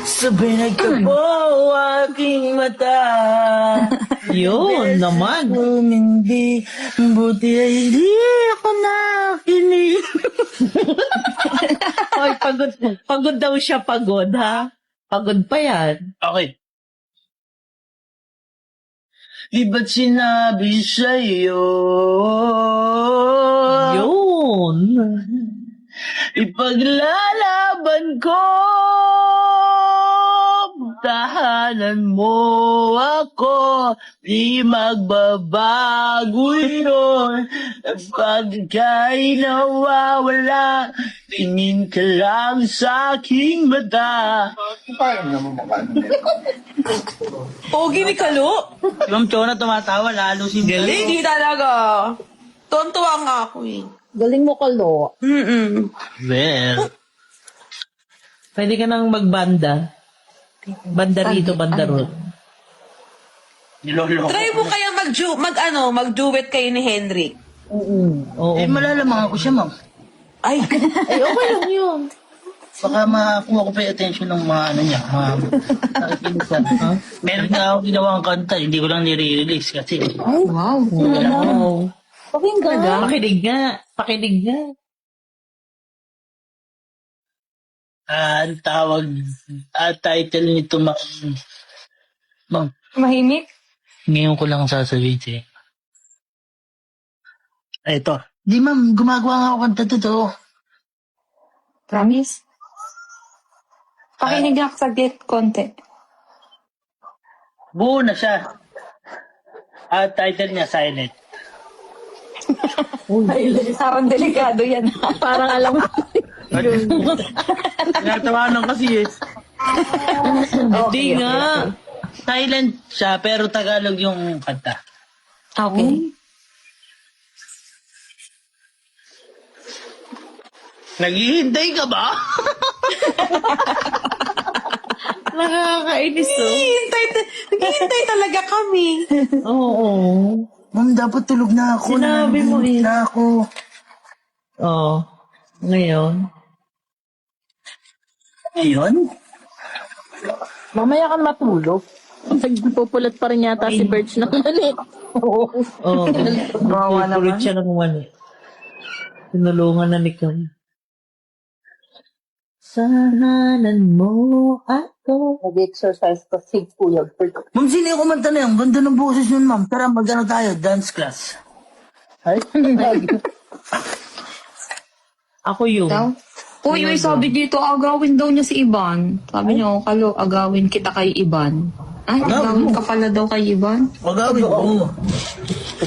Sabay nagkapo aking mata. Yun naman. Hindi, buti ay hindi ako nakinig. Hoy, pagod. Pagod daw siya, pagod, ha? Pagod pa yan. Okay. Di ba't sinabi sa'yo? Yun. Ipaglalaban ko, tahanan mo ako, di magbabago yun. Pagka'y nawawala, tingin ka lang sa aking mata. Pogi ni Kalo. Si Ma'am Chona tumatawa, lalo si Galing. Hindi talaga. Tuwan-tuwa nga ako eh. Galing mo, Kalo. Well, Pwede ka nang magbanda. Banda rito, banda ron. niloloko. Try mo kaya mag-duet kayo ni Henrik. Oo. Eh, malalamangan ko siya, ma'am. Ay, Ay, okay lang yun. Baka makakuha ko pa yung attention ng mga ano niya, mga nakikinig ka. Meron nga ako ginawang kanta, hindi ko lang nire-release kasi. wow. Oo. Pakinggan. Pakinig nga. Pakinig nga. Ang tawag, title nito, ma'am, Mahimik. ngayon ko lang sasabihin siya. Ito. Di ma'am, gumagawa nga ako kanta totoo. Promise. Pakinig ako saglit, konti. Buo na siya. Title niya, Silent. Parang delikado yan. Parang alam mo. Tinatawanan kasi eh. Hindi nga. Silent siya, pero Tagalog yung kanta. Okay. Naghihintay ka ba? Nakakainis to. Naghihintay talaga kami. Oo. Ma'am, dapat tulog na ako. Sinabi mo eh. Na ako. Oo. Ngayon. Ngayon? Mamaya ka matulog. Nagpupulat pa rin yata si Birch ng mali. Oo. Bawa naman. Nagpupulit siya ng mali. Tinulungan na ni Kam. Sahanan mo ako. Nag-exercise pa si Kuya Birch. Ma'am, sino yung kumanta na yan? Ganda ng boses nun, ma'am. Tara, mag-ano tayo? Dance class. Ay? Ako yun. Daw? Uy, may sabi dito, agawin daw niya si Iban. Sabi niya, Kalo, agawin kita kay Iban. Ay, agawin ka pala daw kay Iban? Magawin mo.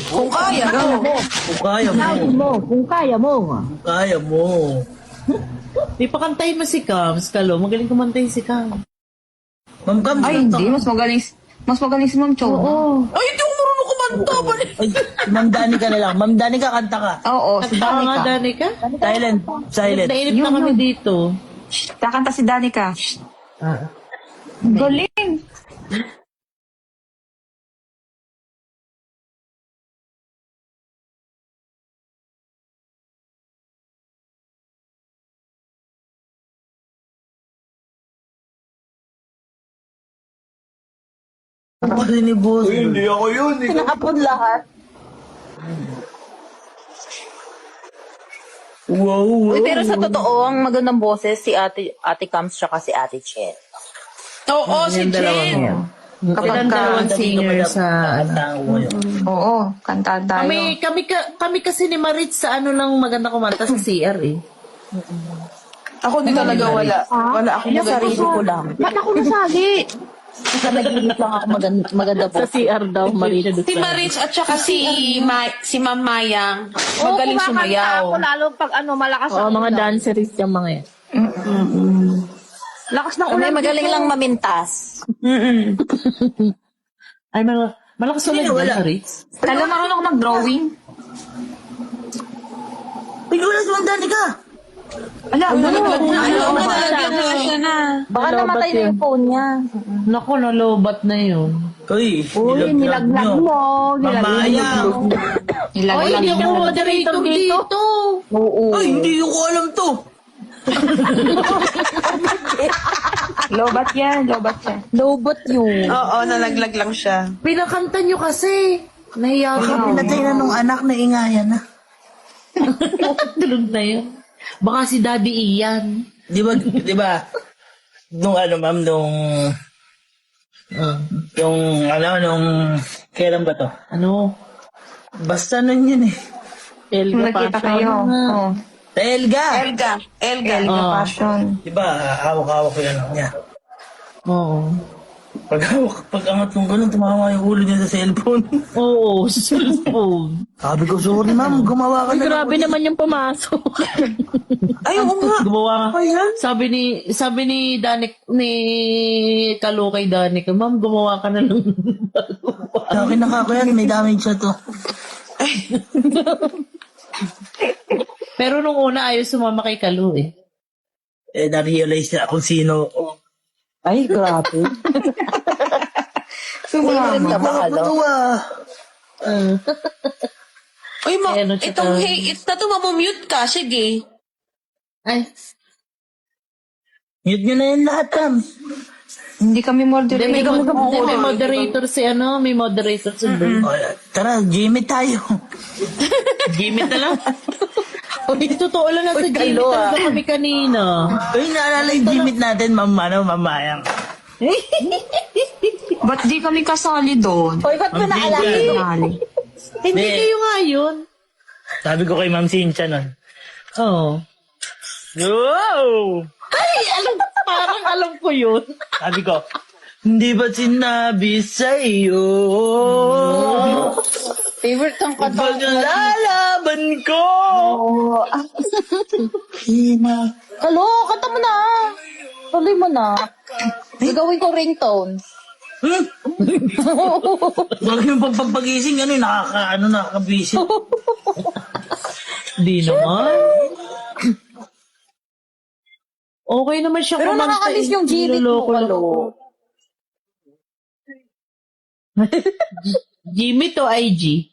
Kung kaya, no? Kung kaya mo. Kung kaya mo. Kung kaya mo. Di pa kantahin mo si Kams, Kalo. Magaling kumantahin si Kams. Ma'am Cam, Ay, hindi. Mas magaling si Ma'am Chona. Ay, hindi ako marunong kumanta. Ay, Ma'am Danica na lang. Ma'am Danica, kanta ka. Oo, si Kanta nga, Danica. Danica? Silent. Silent. Nainip na Yun, kami yun. dito. Kakanta si Danica. Ah. Galing. Ano ni boss? Hindi ako yun. Pinakapon lahat. Wow, wow. Uy, pero sa totoo, ang magandang boses si Ate Cams tsaka si Ate Chen. Oo, si Yung dalawang Jen. yun. Kapag Silang dalawang ka, singer sa... oo, kantaan tayo. Kami kasi ni Maritz sa ano lang maganda kumanta sa CR eh. Ako di talaga wala. Wala ako Yung sarili ko lang. Ba't ako nasali? Sa nag-iinit lang ako maganda Sa boses. CR daw, Maria. Si Marich at saka si Ma'am Mayang. Magaling kumakanta sumayaw. ako lalo pag malakas Oo, ang mga ulan. danceries yung mga yan. Lakas ng Kami ulan. magaling dito. lang mamintas. Ay, malakas ulit Sino wala? yan, Maritz. Kala marunong ako mag-drawing. Ay, wala si Ma'am Danica. Ala, Nalaglag na. ano, Nalaglag na siya na. Baka Nalobat namatay na yun. yung phone niya. Naku, nalobat na yun. Uy, Uy, nilaglag mo. Mamayang. Nilaglag Hindi mo. ako moderator dito. Oo. Ay, hindi ko alam to. Lobat yan, lobat yan. Lobot yun. Oo, nalaglag lang siya. Pinakanta nyo kasi. Nahiya Baka ka. pinatay na nung anak na ingayan na. Tulog na yun. Baka si Daddy Ian. Di ba, nung ano ma'am, kailan ba to? Ano? Basta nun yun eh. Elga Nakita Passion. kayo. Oh. Elga! Elga. Elga Oh. Passion. Di ba, hawak-hawak ko yan niya. Oo. Pag angat kong ganun, tumama yung ulo niya sa cellphone. Oo, sa cellphone. Sabi ko, sorry ma'am, gumawa ka Ay, na. grabe naman yung pumasok. Ay, oo nga. Gumawa nga. Sabi ni Danik, ni Kalo kay Danik, ma'am, gumawa ka na lang. Sa akin nakako yan, may damage siya to. Pero nung una, ayaw sumama kay Kalo eh. Na-realize niya kung sino. Ay, grabe. Sumama. Matuwa. Uy, Ano, tsaka- itong hey, it's na to, mamumute ka. Sige. Ay, Mute nyo na yan lahat, ma'am. Hindi kami moderator. may moderator si ano, may moderator si Bert. O, tara, Jimmy tayo. Gimit na lang. Uy, totoo lang na sa Gimit talaga kami kanina. Uy, naalala yung Jimmy natin, mamayang. Ba't di kami kasali doon? Hoy, ba't mo naalala? Kasali. Hindi Hindi. kayo nga yun. Sabi ko kay Ma'am Cynthia nun. Oo. Wow! Parang alam ko yun. Sabi ko, hindi ba sinabi sa'yo? Favorite kang kanta. Pag lalaban ko! Hina. Kalo, kanta mo na. Tuloy mo na. Gagawin ko ringtone. Huwag yung pagpagising, nakaka-busy. Di naman. Okay naman siya Pero kumanta nakakamiss eh. yung Gilid mo, Kalo. Jimmy to IG.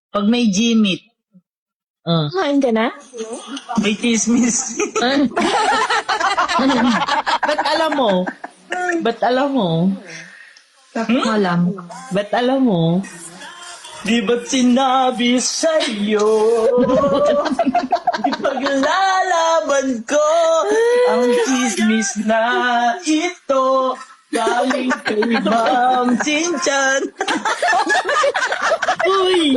Pag may Jimmy, Kain ka na? may tismis. Ba't alam mo? Ba't alam mo? Walang. Ba't alam mo? Di ba't sinabi sa'yo? Ipaglalaban ko ang chismis na ito. Galing kay Ma'am Cynthia. Uy!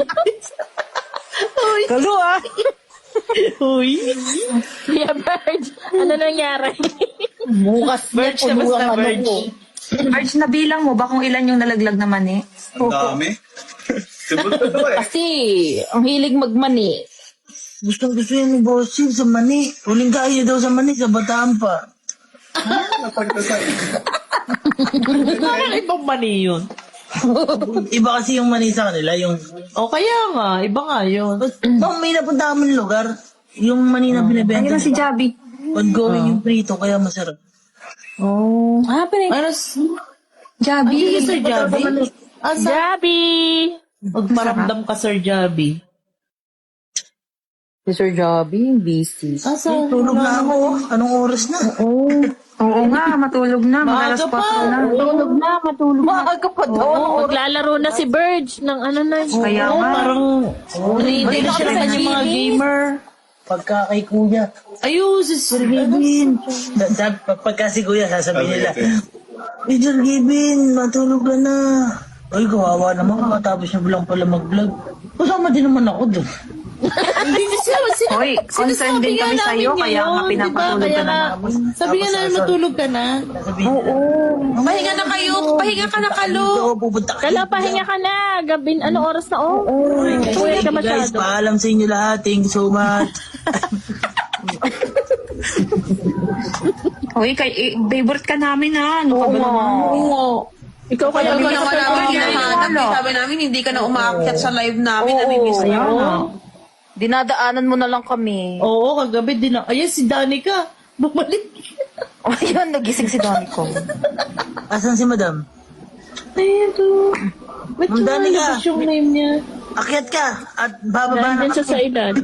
Kalo ah! Uy! Kuya Bird, ano nangyari? Bukas Verge na basta Verge. Arch, nabilang mo ba kung ilan yung nalaglag na mani? Ang dami. Subot ko to eh. Kasi, ang hilig magmani. Gusto yun ni Bossing sa mani. Huling kaya daw sa mani, sa Bataan pa. Napagdasal. Parang ibang mani yun. Iba kasi yung mani sa kanila, yung... O kaya nga, iba nga yun. Bang may napunta kami lugar, yung mani na binibenta. Ayun na si Javi. Ongoing yung prito, kaya masarap. Oh. Ah, Ano? Javi. Ay, Sir Javi? Asa? Jabi! Magmaramdam ka, Sir Javi. Si Sir Jabi, busy. Asa? Tulog na ako, anong oras na? Oo nga, matulog na. Mag-alas Maaga pa. 4 na. Matulog na, matulog na. Maaga pa daw. Maglalaro na si Verge ng ano na. Kaya Oo, nga. parang ready na siya sa kanyang mga gamer. Pagka kay kuya. Ayun, si Sir Gibin. Pagka si kuya, sasabihin nila, Major Gibin, matulog ka na. Ay, kawawa naman, kakatapos niya lang pala mag-vlog. Kasama din naman ako doon. Hindi sila. Hoy, concerned din kami sa'yo, kaya nga pinapatulog ka na namin. Sabi nga namin matulog ka na. Pahinga na kayo. Pahinga ka na, Kalo. Ito, pupunta kayo. Kala, pahinga ka na. Gabi, ano oras na, oh? Tuloy ka Guys, masyado. paalam sa inyo lahat. Thank you so much. Hoy, favorite ka namin ha. Ano ka ba naman? Oo. Ikaw kaya Alam ko hindi naman ka namin pa hinahanap. Sabi namin, hindi ka na umaakyat sa live namin. Namimiss Kaya mo. nga. Dinadaanan mo na lang kami. Oo, kagabi din. Ayan, si Danica. Bumalik. Ayun, nagising si Donnie ko. Asan si madam? Ayan to. Ba't Ang Danica. yung name niya? Akyat ka at bababa na Nandyan siya sa ilan.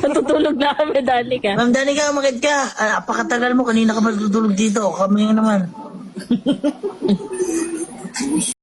Natutulog na kami, Dani ka. Ma'am Danica, umakit ka. Napakatagal mo. Kanina ka pa tutulog dito. Kami nga naman.